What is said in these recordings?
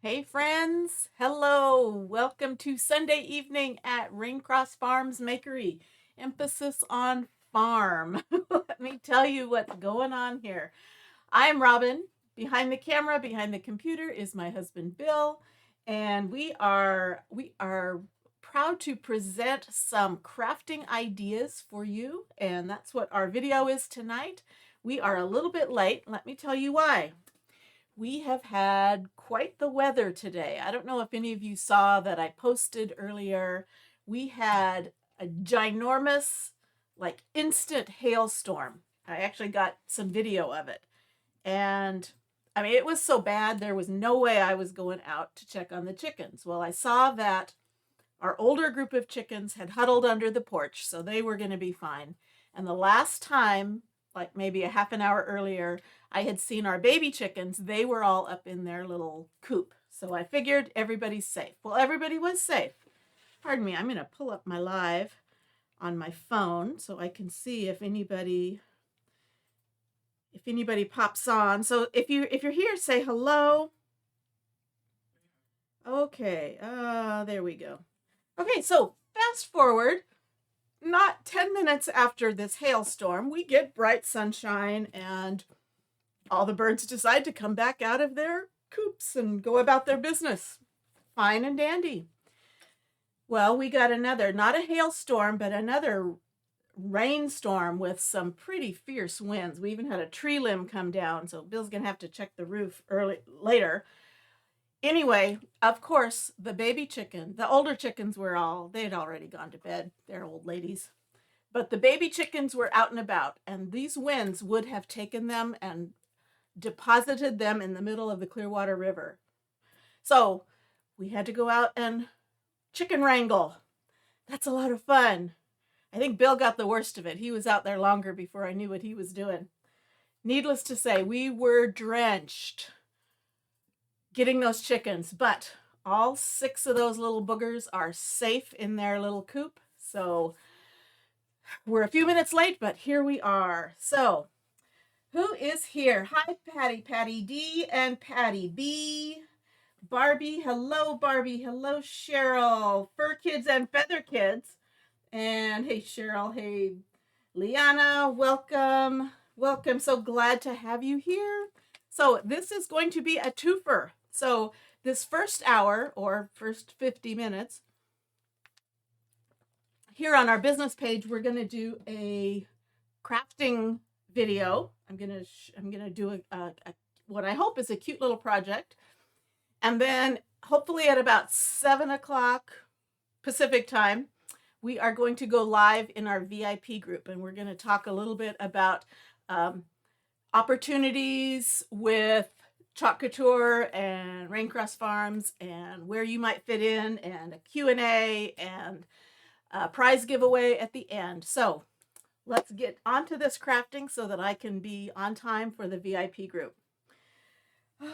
Hey friends, hello, welcome to Sunday evening at Raincross Farms Makery. Emphasis on farm. Let me tell you what's going on here. I'm Robin. Behind the camera, behind the computer is my husband Bill, and we are proud to present some crafting ideas for you, and that's what our video is tonight. We are a little bit late. Let me tell you why. We have had quite the weather today. I don't know if any of you saw that I posted earlier. We had a ginormous, like instant hailstorm. I actually got some video of it. And I mean, it was so bad, there was no way I was going out to check on the chickens. Well, I saw that our older group of chickens had huddled under the porch, so they were going to be fine. And the last time, like maybe a half an hour earlier, I had seen our baby chickens, they were all up in their little coop. So I figured everybody's safe. Well, everybody was safe. Pardon me, I'm going to pull up my live on my phone so I can see if anybody pops on. So if you're here, say hello. Okay, there we go. Okay, so fast forward, not 10 minutes after this hailstorm, we get bright sunshine and all the birds decide to come back out of their coops and go about their business. Fine and dandy. Well, we got another, not a hailstorm, but another rainstorm with some pretty fierce winds. We even had a tree limb come down, so Bill's gonna have to check the roof later. Anyway, of course, the baby chicken, the older chickens they'd already gone to bed. They're old ladies. But the baby chickens were out and about, and these winds would have taken them and deposited them in the middle of the Clearwater River. So we had to go out and chicken wrangle. That's a lot of fun. I think Bill got the worst of it. He was out there longer before I knew what he was doing. Needless to say, we were drenched getting those chickens, but all 6 of those little boogers are safe in their little coop. So we're a few minutes late, but here we are. So who is here? Hi, Patty D and Patty B. Barbie, hello, Barbie. Hello, Cheryl. Fur Kids and Feather Kids. And hey, Cheryl. Hey, Liana. Welcome. Welcome. So glad to have you here. So this is going to be a twofer. So this first hour or first 50 minutes here on our business page, we're going to do a crafting video. I'm gonna do what I hope is a cute little project, and then hopefully at about 7 o'clock Pacific time, we are going to go live in our VIP group, and we're going to talk a little bit about opportunities with Chalk Couture and Raincross Farms, and where you might fit in, and a Q&A, and a prize giveaway at the end. So let's get onto this crafting so that I can be on time for the VIP group.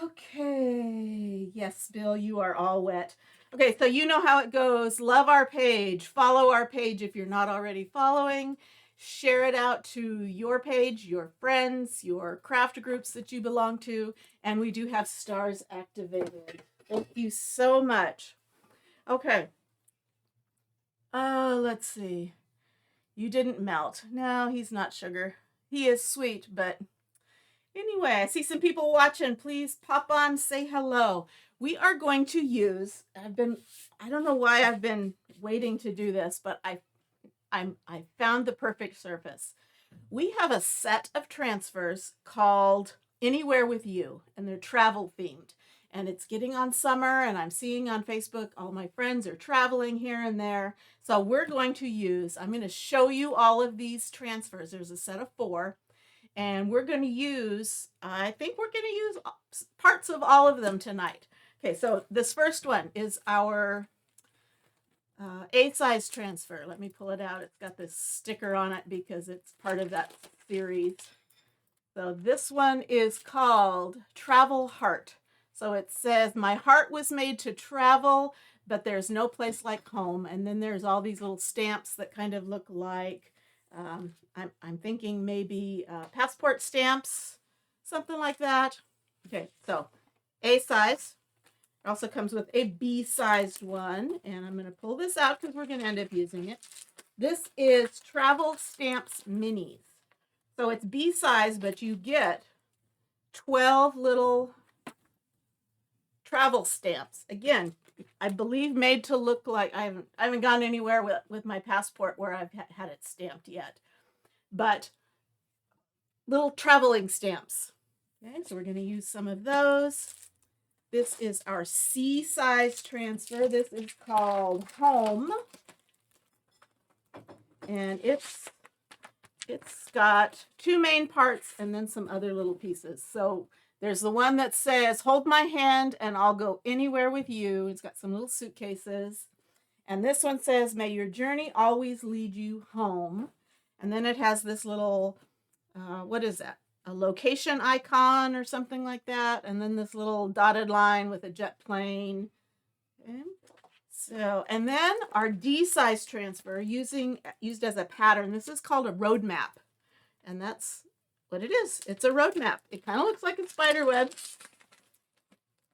Okay. Yes, Bill, you are all wet. Okay, so you know how it goes. Love our page. Follow our page if you're not already following. Share it out to your page, your friends, your craft groups that you belong to. And we do have stars activated. Thank you so much. Okay. Let's see. You didn't melt. No, he's not sugar. He is sweet, but anyway, I see some people watching. Please pop on, say hello. We are going to use, I don't know why I've been waiting to do this, but I found the perfect surface. We have a set of transfers called Anywhere With You, and they're travel themed. And it's getting on summer, and I'm seeing on Facebook all my friends are traveling here and there. So I'm going to show you all of these transfers. There's a set of 4, and I think we're going to use parts of all of them tonight. Okay, so this first one is our A-size transfer. Let me pull it out. It's got this sticker on it because it's part of that series. So this one is called Travel Heart. So it says, my heart was made to travel, but there's no place like home. And then there's all these little stamps that kind of look like, I'm thinking maybe passport stamps, something like that. Okay, so A size. It also comes with a B-sized one, and I'm going to pull this out because we're going to end up using it. This is Travel Stamps Minis. So it's B-size, but you get 12 little travel stamps. Again, I believe made to look like I haven't gone anywhere with my passport where I've had it stamped yet. But little traveling stamps. Okay, so we're going to use some of those. This is our C-size transfer. This is called Home. And it's got two main parts and then some other little pieces. So there's the one that says, hold my hand and I'll go anywhere with you. It's got some little suitcases. And this one says, may your journey always lead you home. And then it has this little, what is that? A location icon or something like that. And then this little dotted line with a jet plane. Okay. So, and then our D-size transfer used as a pattern. This is called a road map. And that's what it is. It's a road map. It kind of looks like a spider web.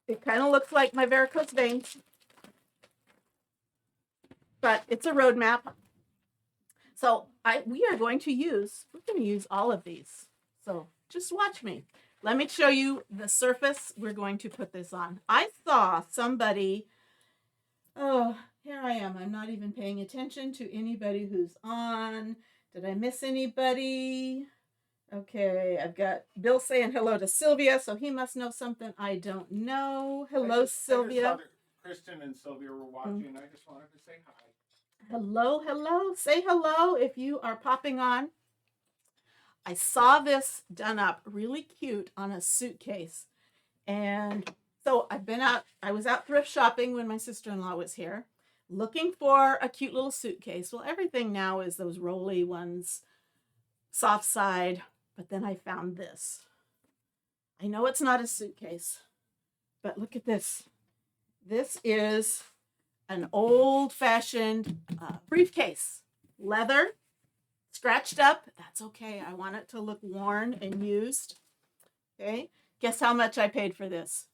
It kind of looks like my varicose veins. But it's a road map. So we're going to use all of these. So just watch me. Let me show you the surface we're going to put this on. I saw somebody, oh, here I am. I'm not even paying attention to anybody who's on. Did I miss anybody? Okay, I've got Bill saying hello to Sylvia, so he must know something I don't know. Hello, Sylvia. I just Kristen and Sylvia were watching. I just wanted to say hi. Hello, hello. Say hello if you are popping on. I saw this done up really cute on a suitcase. And so I was out thrift shopping when my sister-in-law was here, looking for a cute little suitcase. Well, everything now is those rolly ones, soft side, but then I found this. I know it's not a suitcase, but look at this. This is an old-fashioned briefcase, leather, scratched up. That's okay. I want it to look worn and used. Okay. Guess how much I paid for this?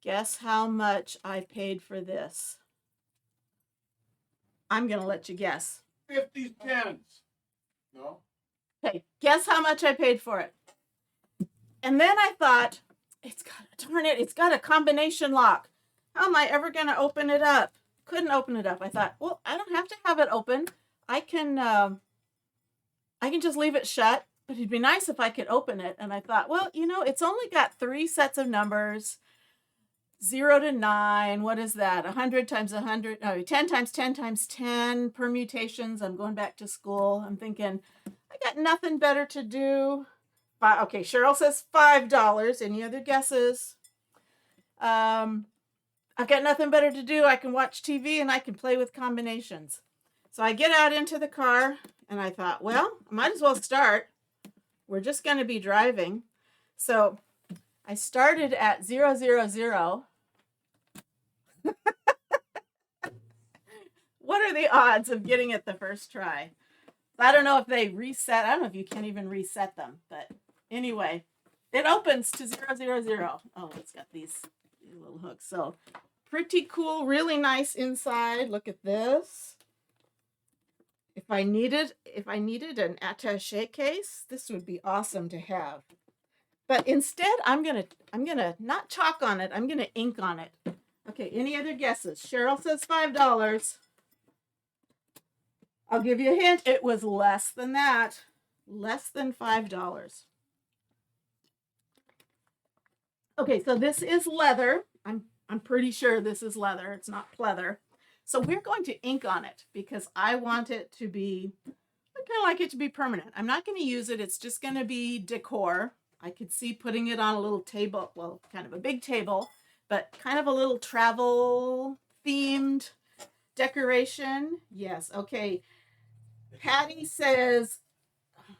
Guess how much I paid for this? I'm going to let you guess. 50 cents. No? Okay. Guess how much I paid for it? And then I thought, it's got a combination lock. How am I ever going to open it up? Couldn't open it up. I thought, well, I don't have to have it open. I can just leave it shut, but it'd be nice if I could open it. And I thought, well, it's only got 3 sets of numbers, 0 to 9. What is that? 100 times 100, no, 10 times 10 times 10 permutations. I'm going back to school. I'm thinking, I got nothing better to do. Okay, Cheryl says $5. Any other guesses? I've got nothing better to do. I can watch TV and I can play with combinations. So I get out into the car and I thought, well, I might as well start. We're just going to be driving. So I started at 000. What are the odds of getting it the first try? I don't know if they reset. I don't know if you can even reset them. But anyway, it opens to 000. Oh, it's got these little hooks. So pretty cool, really nice inside. Look at this. If I needed an attaché case, this would be awesome to have. But instead, I'm gonna not chalk on it. I'm gonna ink on it. Okay. Any other guesses? Cheryl says $5. I'll give you a hint. It was less than that. Less than $5. Okay, so this is leather. I'm pretty sure this is leather. It's not pleather. So we're going to ink on it because I want it to be, I kind of like it to be permanent. I'm not going to use it. It's just going to be decor. I could see putting it on a little table, well, kind of a big table, but kind of a little travel themed decoration. Yes. Okay. Patty says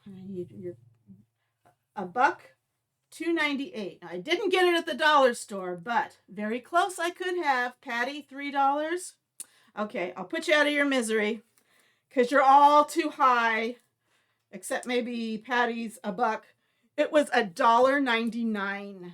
$1.298. I didn't get it at the dollar store, but very close I could have. Patty, $3. Okay, I'll put you out of your misery because you're all too high, except maybe Patty's $1. It was $1.99.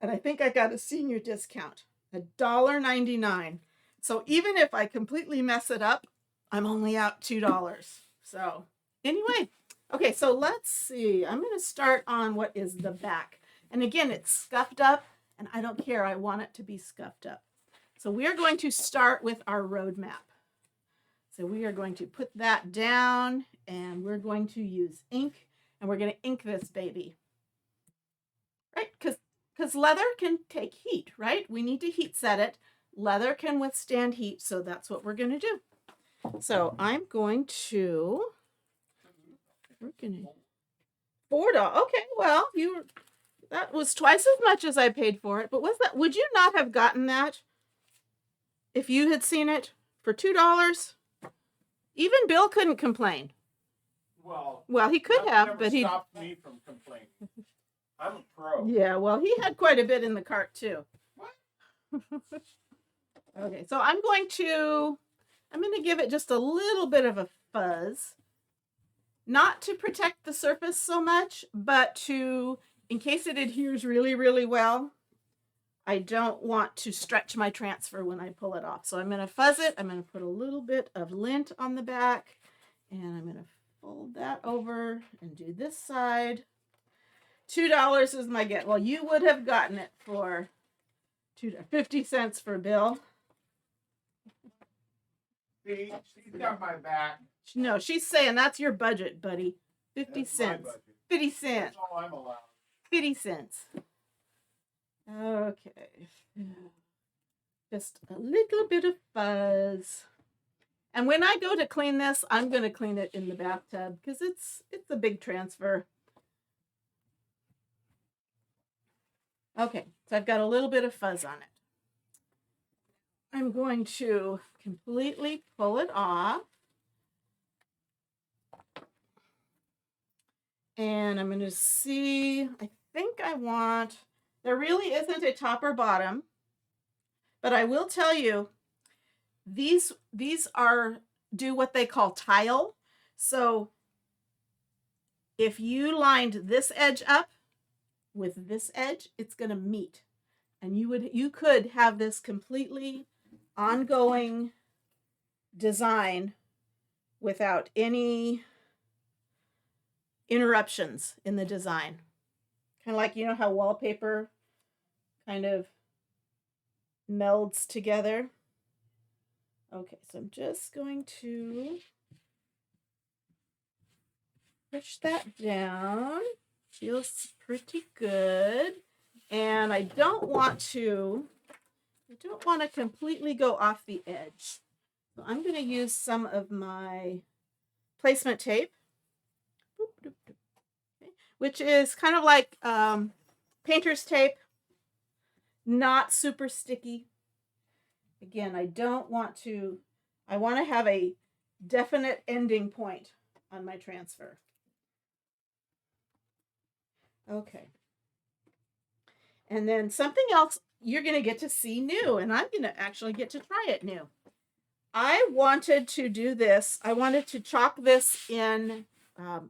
And I think I got a senior discount, $1.99. So even if I completely mess it up, I'm only out $2. So anyway, okay, so let's see. I'm going to start on what is the back. And again, it's scuffed up, and I don't care. I want it to be scuffed up. So we are going to start with our roadmap. So we are going to put that down, and we're going to use ink, and we're going to ink this baby. Right? Because leather can take heat, right? We need to heat set it. Leather can withstand heat, so that's what we're going to do. So I'm going to, we're going to, $4. Okay, well, that was twice as much as I paid for it. But would you not have gotten that if you had seen it for $2? Even Bill couldn't complain. Well, he could have, but he stopped me from complaining. I'm a pro. Yeah, well, he had quite a bit in the cart too. What? Okay, so I'm going to give it just a little bit of a fuzz. Not to protect the surface so much, but in case it adheres really, really well, I don't want to stretch my transfer when I pull it off. So I'm going to fuzz it. I'm going to put a little bit of lint on the back, and I'm going to fold that over and do this side. $2 is my get. Well, you would have gotten it for 50 cents for Bill. See, she's got my back. No, she's saying that's your budget, buddy. 50 That's my cents. budget. 50 cents. That's all I'm allowed. 50 cents. Okay. Just a little bit of fuzz. And when I go to clean this, I'm going to clean it in the bathtub because it's a big transfer. Okay, so I've got a little bit of fuzz on it. I'm going to completely pull it off. And I'm going to see, I think I want, there really isn't a top or bottom, but I will tell you, these do what they call tile. So if you lined this edge up with this edge, it's going to meet. And you could have this completely ongoing design without any interruptions in the design. Kind of like, you know how wallpaper kind of melds together. Okay, so I'm just going to push that down. Feels pretty good. And I don't want to completely go off the edge. So I'm going to use some of my placement tape, which is kind of like painter's tape, not super sticky. Again, I want to have a definite ending point on my transfer. Okay. And then something else you're going to get to see new, and I'm going to actually get to try it new. I wanted to do this. I wanted to chalk this in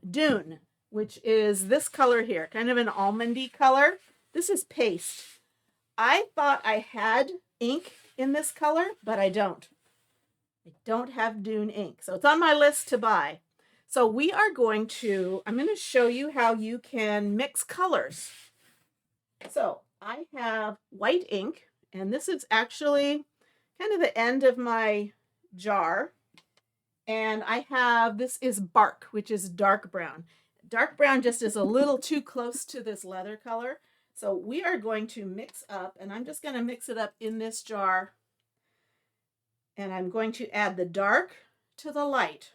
Dune, which is this color here, kind of an almondy color. This is paste. I thought I had ink in this color, but I don't. I don't have Dune ink, so it's on my list to buy. So I'm going to show you how you can mix colors. So I have white ink, and this is actually kind of the end of my jar. And this is bark, which is dark brown. Dark brown just is a little too close to this leather color. So we are going to mix up, and I'm just going to mix it up in this jar. And I'm going to add the dark to the light.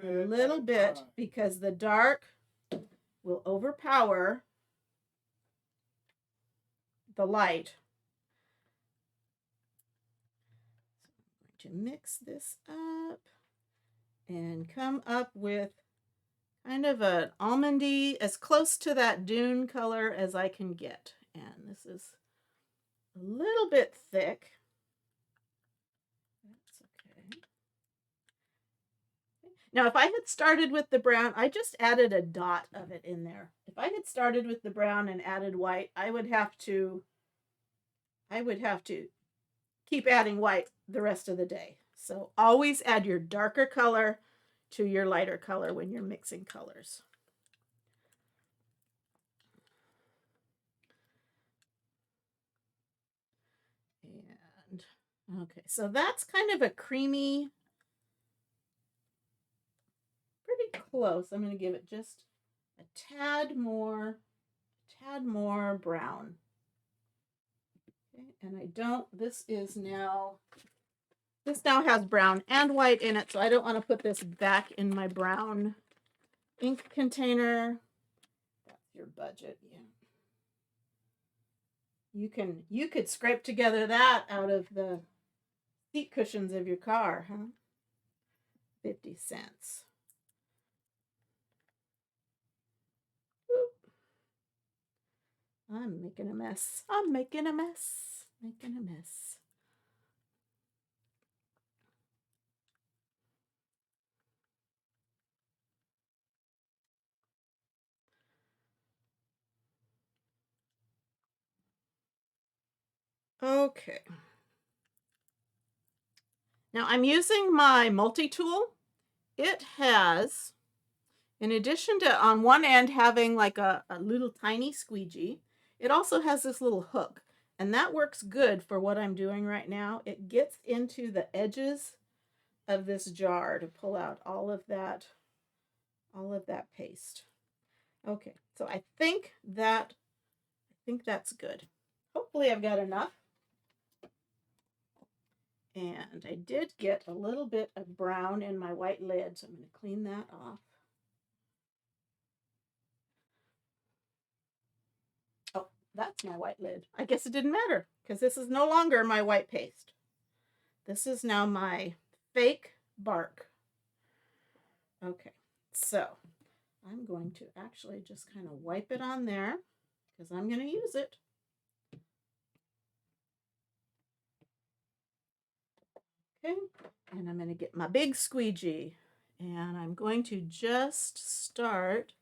A little bit, because the dark will overpower the light. So I'm going to mix this up and come up with kind of an almondy, as close to that Dune color as I can get. And this is a little bit thick. That's okay. Now, if I had started with the brown, I just added a dot of it in there. If I had started with the brown and added white, I would have to keep adding white the rest of the day. So always add your darker color to your lighter color when you're mixing colors. And okay, so that's kind of a creamy, pretty close. I'm going to give it just a tad more brown. Okay, and this now has brown and white in it, so I don't want to put this back in my brown ink container. That's your budget, yeah. You could scrape together that out of the seat cushions of your car, huh? 50 cents. Oop. I'm making a mess. I'm making a mess. Making a mess. Okay. Now I'm using my multi-tool. It has, in addition to on one end having like a little tiny squeegee, it also has this little hook. And that works good for what I'm doing right now. It gets into the edges of this jar to pull out all of that paste. Okay, so I think that's good. Hopefully I've got enough. And I did get a little bit of brown in my white lid, so I'm going to clean that off. Oh, that's my white lid. I guess it didn't matter because this is no longer my white paste. This is now my fake bark. Okay, so I'm going to actually just kind of wipe it on there because I'm going to use it. Okay, and I'm going to get my big squeegee and I'm going to just start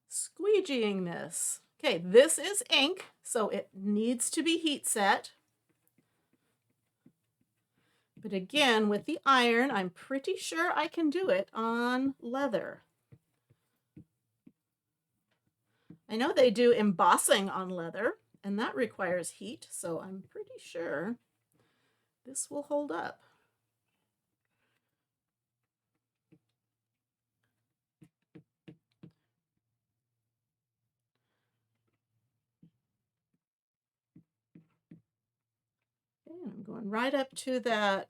squeegeeing this. Okay, this is ink, so it needs to be heat set. But again, with the iron, I'm pretty sure I can do it on leather. I know they do embossing on leather, and that requires heat, so I'm pretty sure this will hold up. Okay, and I'm going right up to the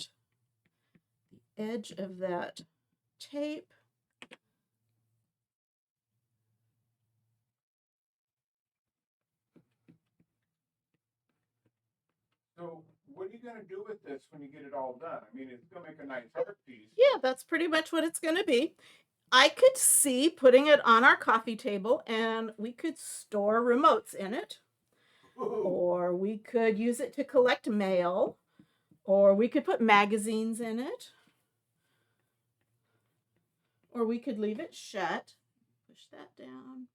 edge of that tape. So what are you going to do with this when you get it all done? I mean, it's going to make a nice art piece. Yeah, that's pretty much what it's going to be. I could see putting it on our coffee table and we could store remotes in it. Ooh. Or we could use it to collect mail. Or we could put magazines in it. Or we could leave it shut. Push that down.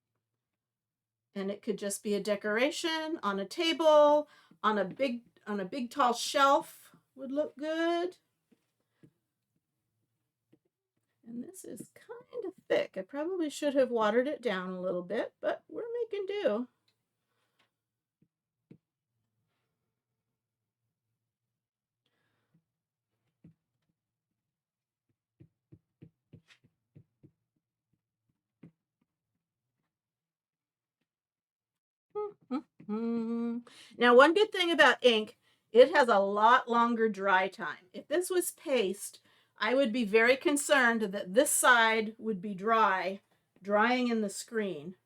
And it could just be a decoration on a table, on a big tall shelf would look good. And this is kind of thick. I probably should have watered it down a little bit, but we're making do. Now, one good thing about ink, it has a lot longer dry time. If this was paste, I would be very concerned that this side would be drying in the screen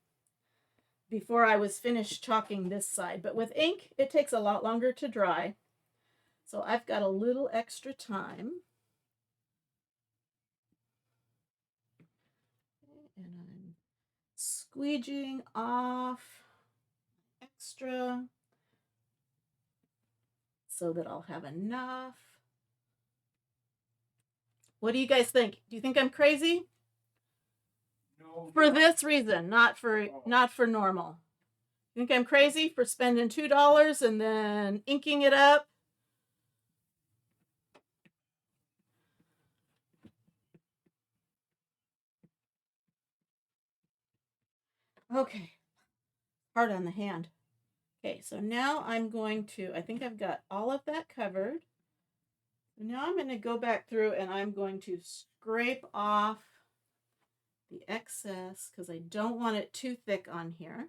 before I was finished chalking this side. But with ink, it takes a lot longer to dry. So I've got a little extra time. And I'm squeegeeing off extra so that I'll have enough. What do you guys think? Do you think I'm crazy? No. For this reason, not for normal. You think I'm crazy for spending $2 and then inking it up? Okay. Hard on the hand. Okay, so now I'm going to, I think I've got all of that covered. Now I'm going to go back through and I'm going to scrape off the excess because I don't want it too thick on here.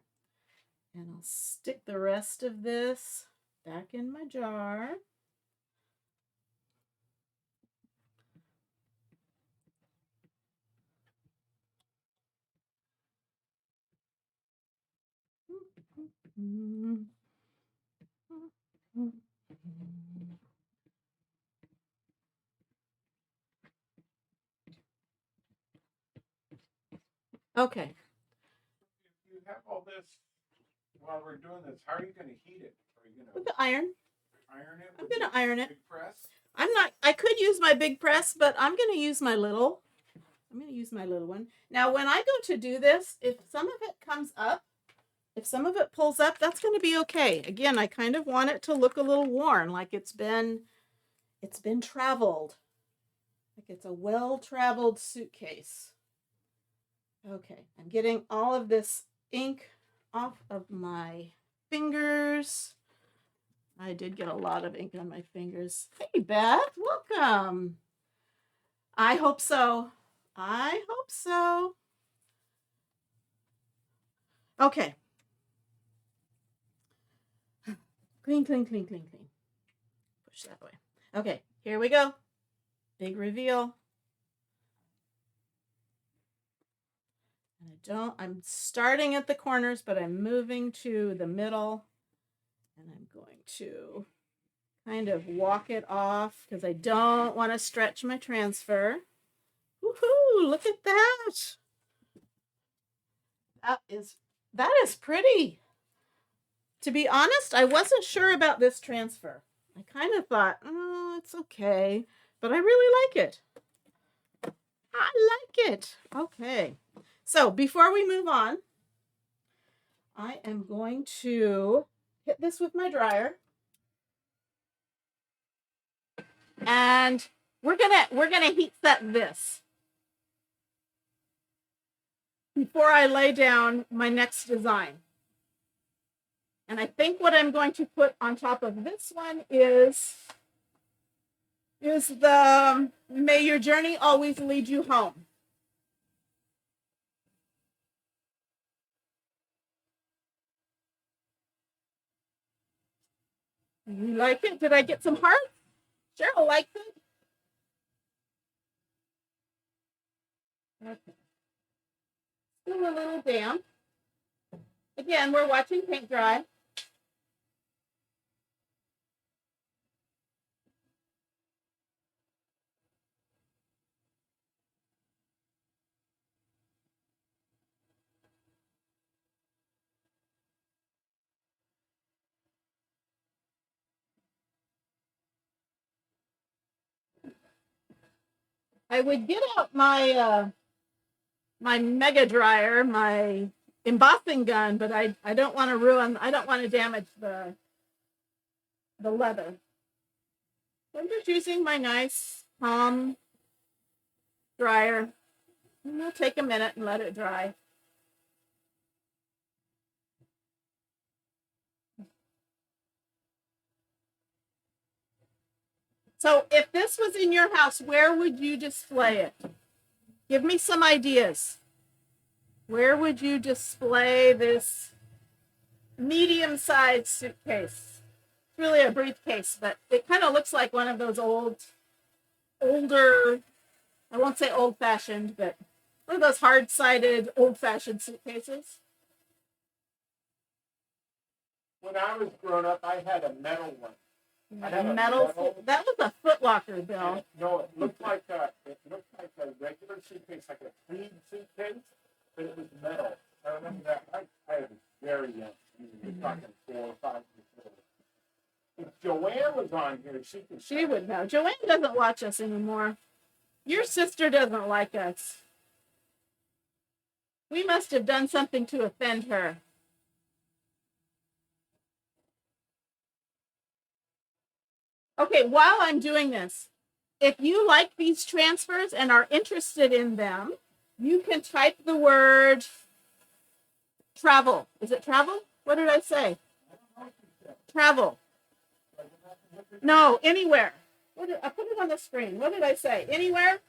And I'll stick the rest of this back in my jar. Okay. If you have all this while we're doing this, how are you going to heat it? Are you going With the iron. iron it? I'm going to iron it. Big press? I could use my big press, but I'm going to use my little. I'm going to use my little one. Now, when I go to do this, if some of it comes up, if some of it pulls up, that's going to be okay. Again, I kind of want it to look a little worn, like it's been traveled. Like it's a well-traveled suitcase. Okay, I'm getting all of this ink off of my fingers. I did get a lot of ink on my fingers. Hey, Beth, welcome. I hope so. I hope so. Okay. Clean, clean, clean, clean, clean. Push that away. Okay, here we go. Big reveal. And I'm starting at the corners, but I'm moving to the middle. And I'm going to kind of walk it off because I don't want to stretch my transfer. Woohoo, look at that. That is pretty. To be honest, I wasn't sure about this transfer. I kind of thought, oh, it's okay, but I really like it. I like it. Okay. So before we move on, I am going to hit this with my dryer. And we're gonna heat set this before I lay down my next design. And I think what I'm going to put on top of this one is the May Your Journey Always Lead You Home. You like it? Did I get some hearts? Cheryl likes it. Okay. Still a little damp. Again, we're watching paint dry. I would get out my my mega dryer, my embossing gun, but I don't want to damage the leather. So I'm just using my nice palm dryer. And I'll take a minute and let it dry. So if this was in your house, where would you display it? Give me some ideas. Where would you display this medium-sized suitcase? It's really a briefcase, but it kind of looks like one of those older, I won't say old-fashioned, but one of those hard-sided, old-fashioned suitcases. When I was growing up, I had a metal one. That was a Foot Locker, Bill. No, it looked like a regular suitcase, like a clean suitcase, but it was metal. I remember that. I was very young. You're talking 4 or 5 years old. If Joanne was on here, she would know. Joanne doesn't watch us anymore. Your sister doesn't like us. We must have done something to offend her. Okay, while I'm doing this, if you like these transfers and are interested in them, you can type the word travel. Is it travel? What did I say? Travel. No, anywhere. I put it on the screen. What did I say? Anywhere?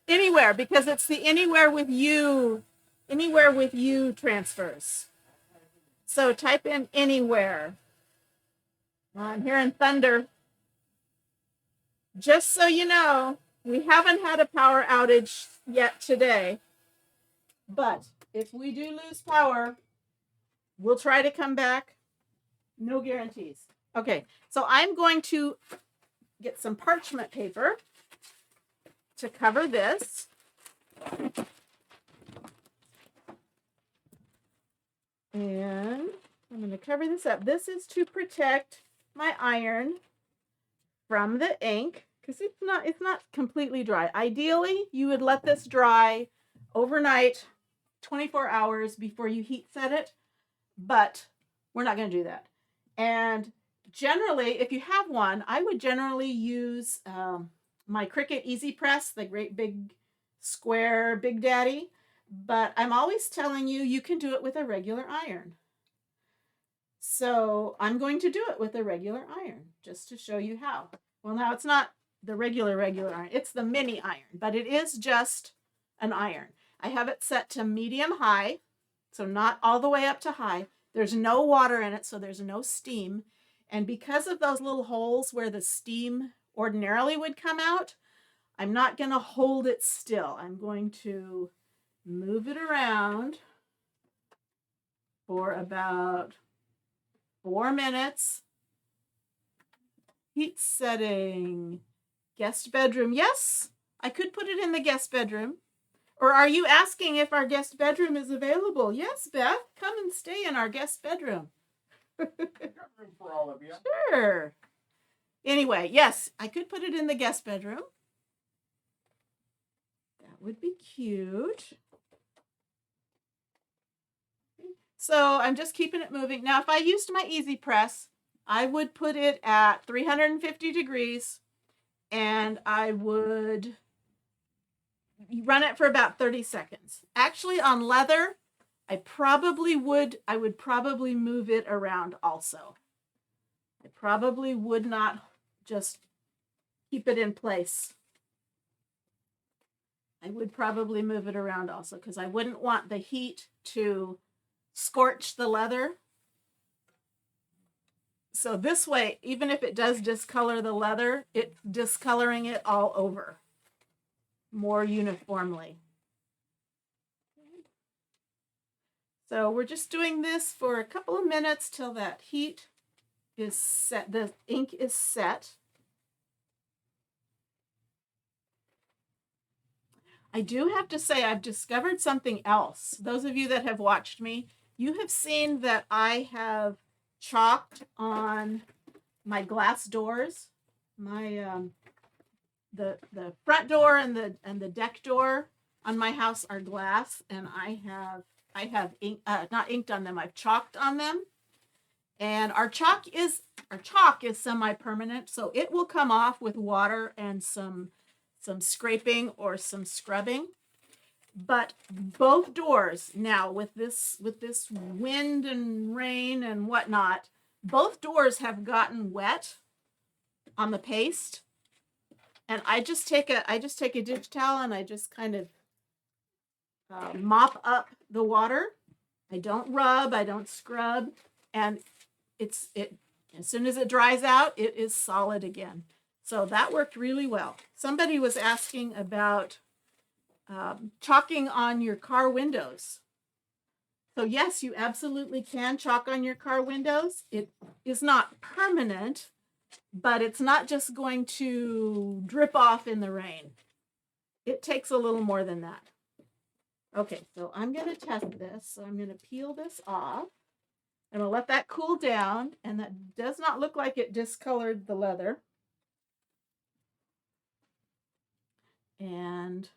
Anywhere, because it's the anywhere with you transfers. So type in anywhere. I'm hearing thunder. Just so you know, we haven't had a power outage yet today. But if we do lose power, we'll try to come back. No guarantees. Okay, so I'm going to get some parchment paper to cover this. And I'm going to cover this up. This is to protect my iron from the ink because it's not completely dry. Ideally, you would let this dry overnight, 24 hours before you heat set it, but we're not going to do that. And generally, if you have one, I would generally use my Cricut Easy Press, the great big square Big Daddy, but I'm always telling you, you can do it with a regular iron. So I'm going to do it with a regular iron just to show you how. Well, now it's not the regular iron, it's the mini iron, but it is just an iron. I have it set to medium high, so not all the way up to high. There's no water in it, so there's no steam. And because of those little holes where the steam ordinarily would come out, I'm not going to hold it still. I'm going to move it around for about 4 minutes. Heat setting, guest bedroom. Yes, I could put it in the guest bedroom. Or are you asking if our guest bedroom is available? Yes, Beth, come and stay in our guest bedroom. Got room for all of you. Sure. Anyway, yes, I could put it in the guest bedroom. That would be cute. So I'm just keeping it moving. Now, if I used my Easy Press, I would put it at 350 degrees and I would run it for about 30 seconds. Actually, on leather, I would probably move it around also. I probably would not just keep it in place. I would probably move it around also because I wouldn't want the heat to scorch the leather. So this way, even if it does discolor the leather, it's discoloring it all over more uniformly. So we're just doing this for a couple of minutes till that heat is set, the ink is set. I do have to say I've discovered something else. Those of you that have watched me, you have seen that I have chalked on my glass doors. My the front door and the deck door on my house are glass, and I have ink, not inked on them. I've chalked on them, and our chalk is semi-permanent, so it will come off with water and some scraping or some scrubbing. But both doors now, with this wind and rain and whatnot, both doors have gotten wet on the paste. And I just take a dish towel and I just kind of mop up the water. I don't rub, I don't scrub, and it as soon as it dries out, it is solid again. So that worked really well. Somebody was asking about chalking on your car windows. So yes, you absolutely can chalk on your car windows. It is not permanent, but it's not just going to drip off in the rain. It takes a little more than that. Okay, so I'm going to test this. So I'm going to peel this off. I'm going to let that cool down, and that does not look like it discolored the leather. And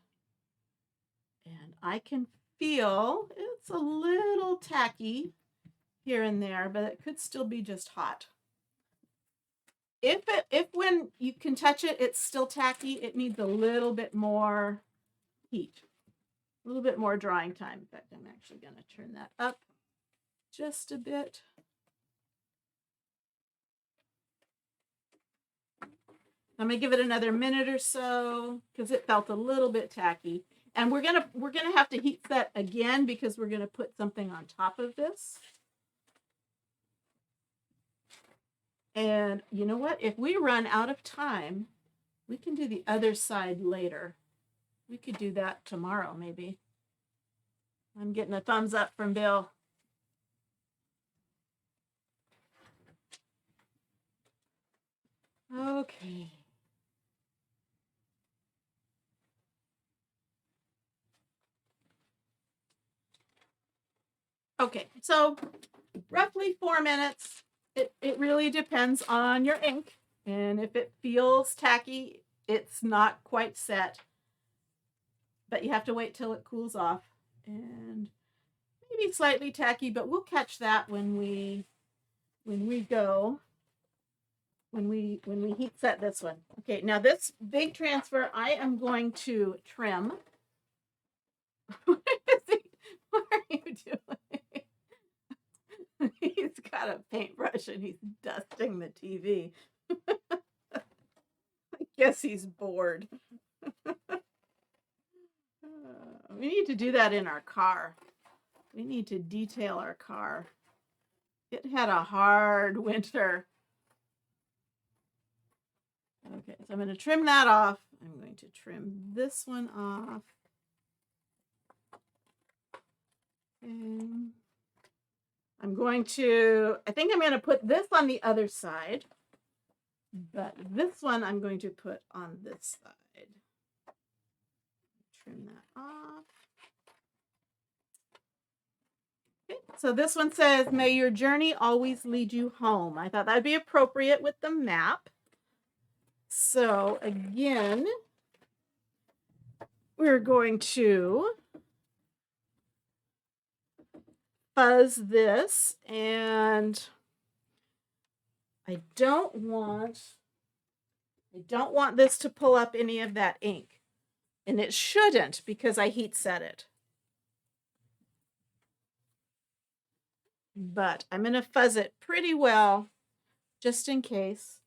I can feel it's a little tacky here and there, but it could still be just hot. If when you can touch it, it's still tacky, it needs a little bit more heat, a little bit more drying time. In fact, I'm actually going to turn that up just a bit. I'm gonna give it another minute or so because it felt a little bit tacky. And we're gonna have to heat set again because we're gonna put something on top of this. And you know what? If we run out of time, we can do the other side later. We could do that tomorrow, maybe. I'm getting a thumbs up from Bill. Okay. Okay, so roughly 4 minutes. It really depends on your ink. And if it feels tacky, it's not quite set. But you have to wait till it cools off. And maybe slightly tacky, but we'll catch that when we heat set this one. Okay, now this big transfer, I am going to trim. What are you doing? He's got a paintbrush and he's dusting the TV. I guess he's bored. We need to do that in our car. We need to detail our car. It had a hard winter. Okay, so I'm going to trim that off. I'm going to trim this one off. And I'm going to, I think I'm going to put this on the other side, but this one I'm going to put on this side. Trim that off. Okay, so this one says, may your journey always lead you home. I thought that'd be appropriate with the map. So again, we're going to fuzz this, and I don't want this to pull up any of that ink. And it shouldn't because I heat set it. But I'm going to fuzz it pretty well just in case.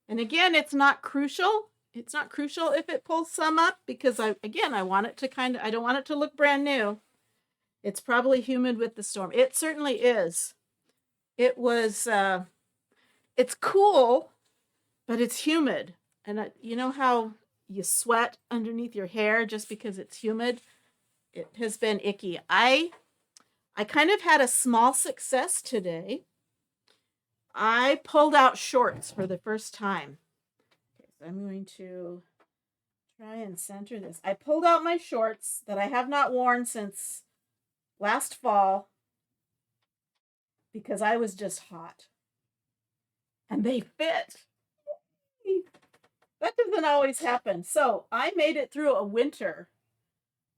And again, it's not crucial. It's not crucial if it pulls some up because I want it to I don't want it to look brand new. It's probably humid with the storm. It certainly is. It was, it's cool, but it's humid. And you know how you sweat underneath your hair just because it's humid? It has been icky. I kind of had a small success today. I pulled out shorts for the first time. Okay, so I'm going to try and center this. I pulled out my shorts that I have not worn since last fall because I was just hot. And they fit. That doesn't always happen. So I made it through a winter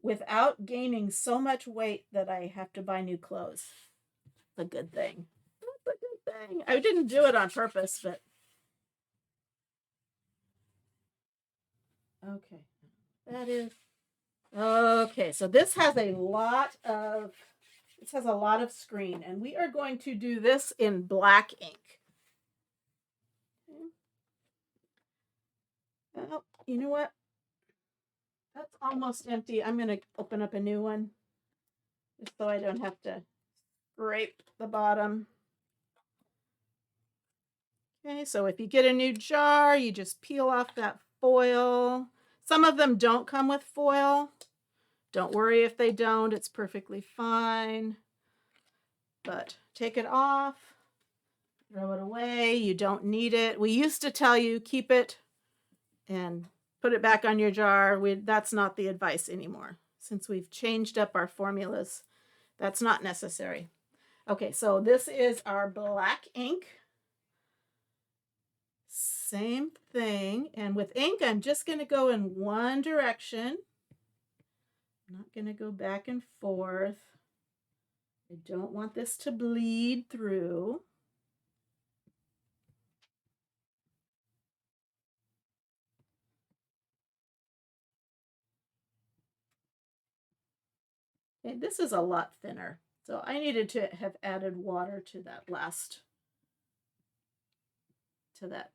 without gaining so much weight that I have to buy new clothes. That's a good thing. That's a good thing. I didn't do it on purpose, but okay. That is okay. So this has a lot of screen, and we are going to do this in black ink. Well, you know what? That's almost empty. I'm going to open up a new one just so I don't have to scrape the bottom. Okay, so if you get a new jar, you just peel off that foil. Some of them don't come with foil. Don't worry if they don't. It's perfectly fine. But take it off. Throw it away. You don't need it. We used to tell you keep it and put it back on your jar. That's not the advice anymore. Since we've changed up our formulas, that's not necessary. Okay, so this is our black ink. same thing. And with ink, I'm just going to go in one direction. I'm not going to go back and forth. I don't want this to bleed through. Okay, this is a lot thinner. So I needed to have added water to that last, to that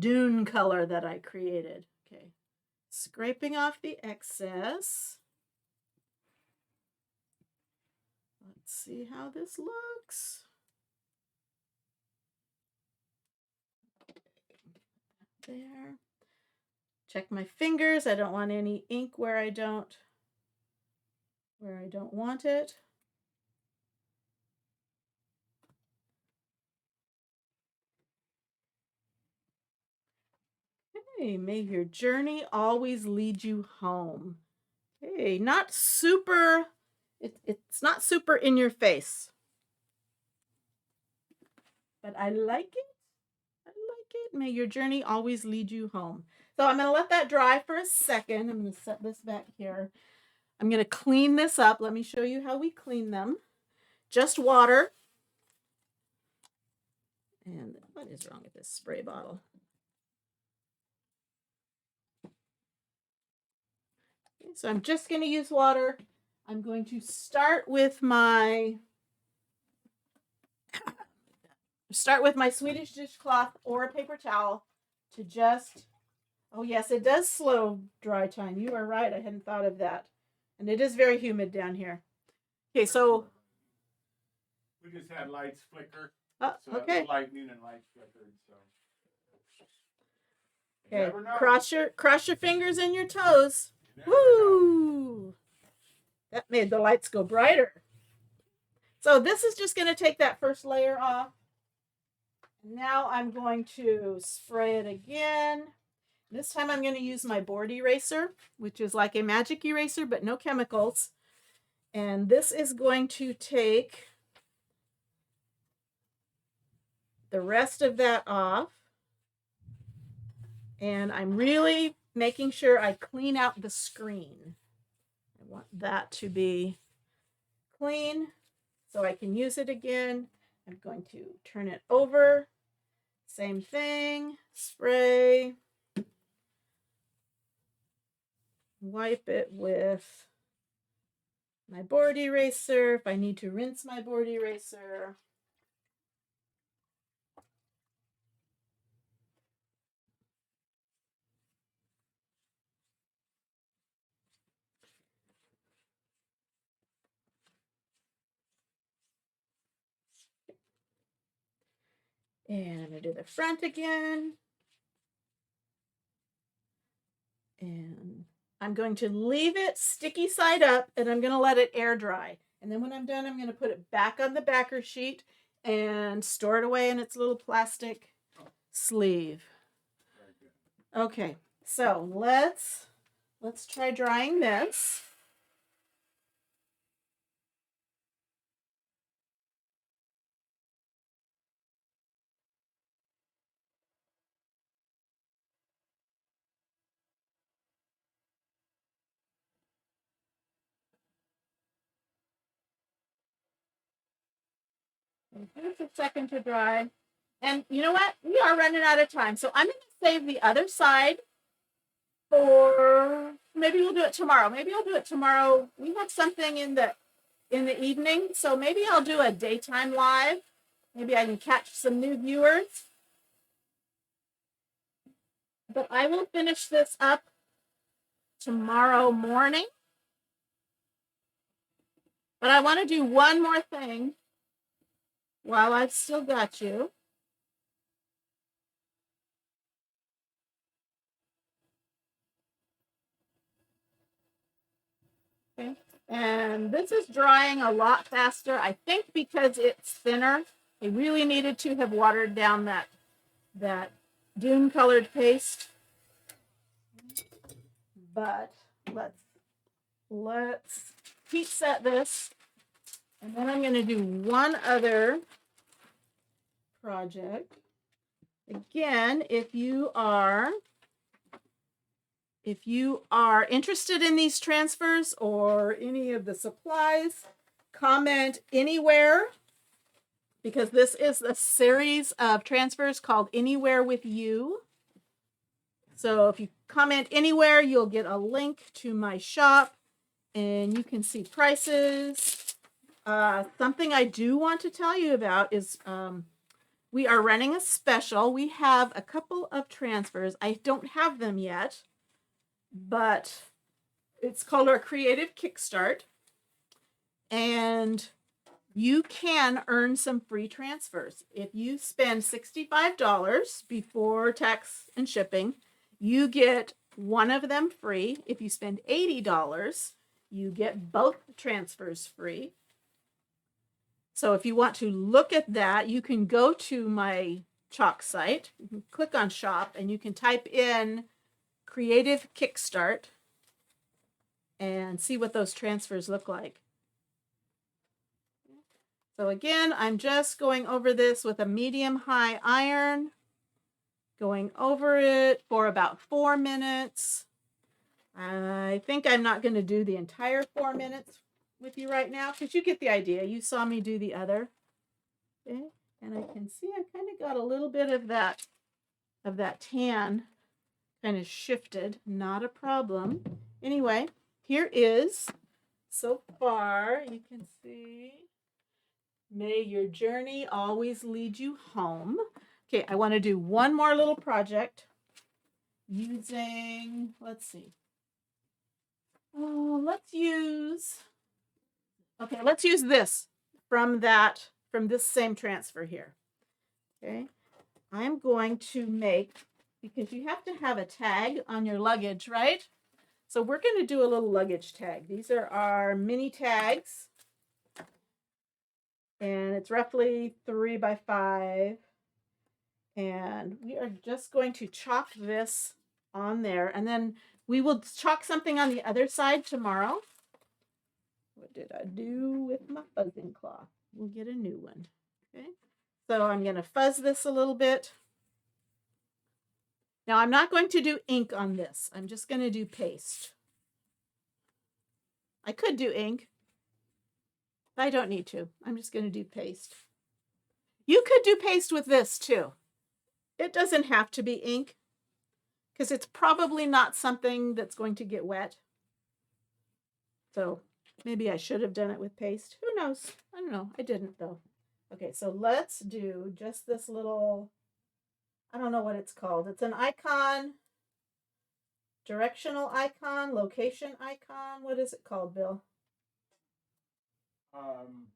dune color that I created. Okay, scraping off the excess. Let's see how this looks. There. Check my fingers. I don't want any ink where I don't want it. Hey, may your journey always lead you home. Hey, not super, it's not super in your face. But I like it. I like it. May your journey always lead you home. So I'm going to let that dry for a second. I'm going to set this back here. I'm going to clean this up. Let me show you how we clean them. Just water. And what is wrong with this spray bottle? Okay, so I'm just going to use water. I'm going to start with my Swedish dishcloth or a paper towel to just, oh yes, it does slow dry time. You are right. I hadn't thought of that. And it is very humid down here. Okay, so we just had lights flicker. Okay. Lightning and lights flickered. So. Okay. Cross your fingers and your toes. Woo! That made the lights go brighter. So this is just going to take that first layer off. Now I'm going to spray it again. This time I'm going to use my board eraser, which is like a magic eraser, but no chemicals. And this is going to take the rest of that off. And I'm really making sure I clean out the screen. I want that to be clean so I can use it again. I'm going to turn it over. Same thing, spray. Wipe it with my board eraser if I need to rinse my board eraser. And I'm going to do the front again. And I'm going to leave it sticky side up and I'm going to let it air dry. And then when I'm done, I'm going to put it back on the backer sheet and store it away in its little plastic sleeve. Okay, so let's try drying this. It's a second to dry. And you know what? We are running out of time. So I'm going to save the other side for, maybe we'll do it tomorrow. Maybe I'll do it tomorrow. We have something in the evening. So maybe I'll do a daytime live. Maybe I can catch some new viewers. But I will finish this up tomorrow morning. But I want to do one more thing while I've still got you. Okay. And this is drying a lot faster, I think, because it's thinner. I really needed to have watered down that dune colored paste. But let's heat set this. And then I'm going to do one other project. Again, if you are interested in these transfers or any of the supplies, comment anywhere, because this is a series of transfers called Anywhere with You. So if you comment anywhere, you'll get a link to my shop and you can see prices. Something I do want to tell you about is we are running a special. We have a couple of transfers. I don't have them yet, but it's called our Creative Kickstart. And you can earn some free transfers. If you spend $65 before tax and shipping, you get one of them free. If you spend $80, you get both transfers free. So if you want to look at that, you can go to my Chalk site. You can click on shop and you can type in Creative Kickstart and see what those transfers look like. So again, I'm just going over this with a medium-high iron, going over it for about 4 minutes. I think I'm not going to do the entire 4 minutes with you right now because you get the idea. You saw me do the other. Okay. And I can see I've kind of got a little bit of that tan kind of shifted. Not a problem. Anyway, here is, so far, you can see, may your journey always lead you home. Okay, I want to do one more little project using, let's see. Oh, let's use this from this same transfer here. Okay, I'm going to make, because you have to have a tag on your luggage, right? So we're going to do a little luggage tag. These are our mini tags. And it's roughly 3 by 5. And we are just going to chalk this on there. And then we will chalk something on the other side tomorrow. What did I do with my fuzzing cloth? We'll get a new one. Okay. So I'm going to fuzz this a little bit. Now I'm not going to do ink on this. I'm just going to do paste. I could do ink. But I don't need to. I'm just going to do paste. You could do paste with this too. It doesn't have to be ink because it's probably not something that's going to get wet. So maybe I should have done it with paste. Who knows? I don't know. I didn't though. Okay, so let's do just this little, I don't know what it's called. It's an icon, directional icon, location icon. What is it called, Bill? I don't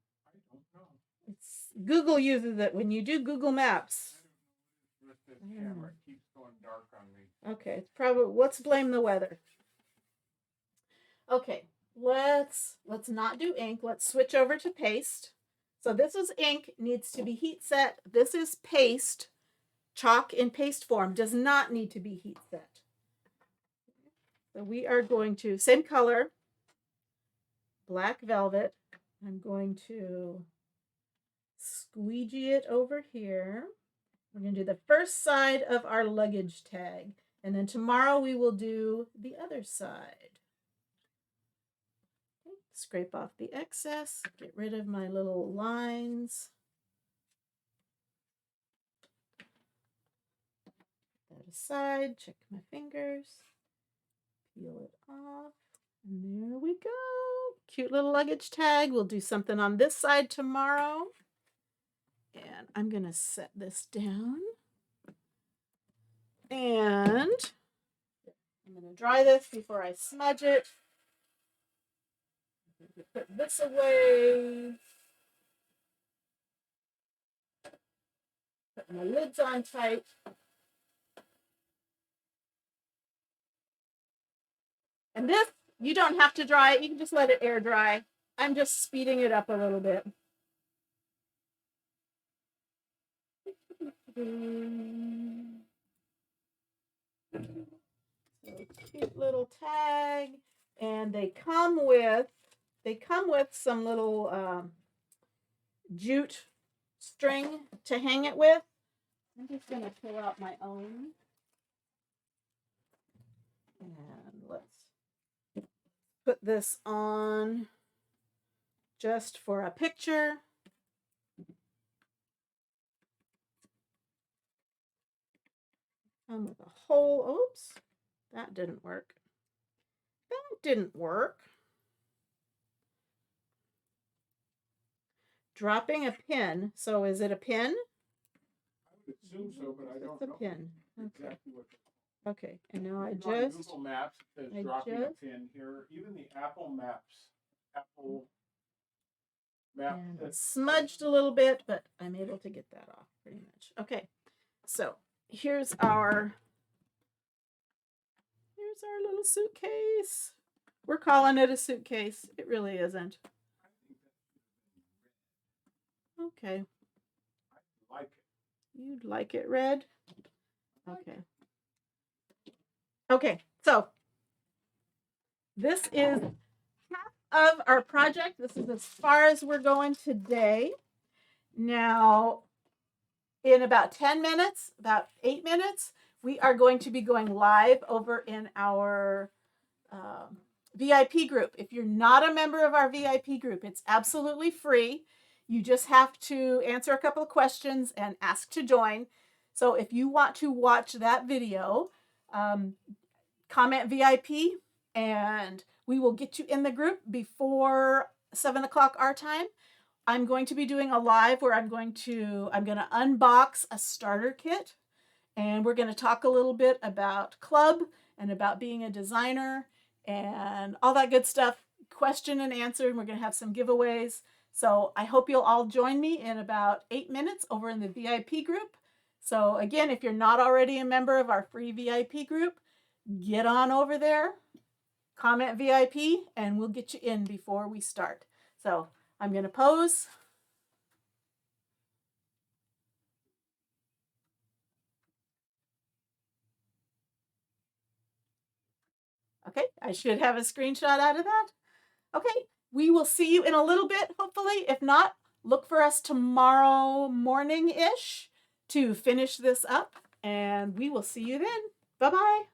know. It's Google uses it when you do Google Maps. With this camera, it keeps going dark on me. Okay, it's probably, let's blame the weather. Okay, let's not do ink. Let's switch over to paste. So this is ink, needs to be heat set. This is paste. Chalk in paste form does not need to be heat set. So we are going to, same color, black velvet. I'm going to squeegee it over here. We're going to do the first side of our luggage tag. And then tomorrow we will do the other side. Okay, scrape off the excess. Get rid of my little lines. Put that aside. Check my fingers. Peel it off. And there we go. Cute little luggage tag. We'll do something on this side tomorrow. And I'm going to set this down. And I'm going to dry this before I smudge it. Put this away. Put my lids on tight. And this, you don't have to dry it. You can just let it air dry. I'm just speeding it up a little bit. So cute little tag. And they come with some little jute string to hang it with. I'm just going to pull out my own. And let's put this on just for a picture. With a whole, oops, that didn't work. That didn't work. Dropping a pin. So is it a pin? I would assume so, but I don't know. It's a pin. Exactly what. Okay, and now I On just Google Maps, it says dropping a pin here. Even the Apple Maps, Apple Map. It's smudged a little bit, but I'm able to get that off pretty much. Okay, so here's our little suitcase. We're calling it a suitcase. It really isn't. Okay. I like it. You'd like it red? Okay. Okay, so this is half of our project. This is as far as we're going today. Now, in about 10 minutes, about 8 minutes, we are going to be going live over in our VIP group. If you're not a member of our VIP group, it's absolutely free. You just have to answer a couple of questions and ask to join. So if you want to watch that video, comment VIP and we will get you in the group before 7 o'clock our time. I'm going to be doing a live where I'm going to unbox a starter kit, and we're going to talk a little bit about club and about being a designer and all that good stuff, question and answer, and we're going to have some giveaways. So I hope you'll all join me in about 8 minutes over in the VIP group. So again, if you're not already a member of our free VIP group, get on over there, comment VIP, and we'll get you in before we start. So I'm going to pose. Okay, I should have a screenshot out of that. Okay, we will see you in a little bit, hopefully. If not, look for us tomorrow morning-ish to finish this up, and we will see you then. Bye-bye.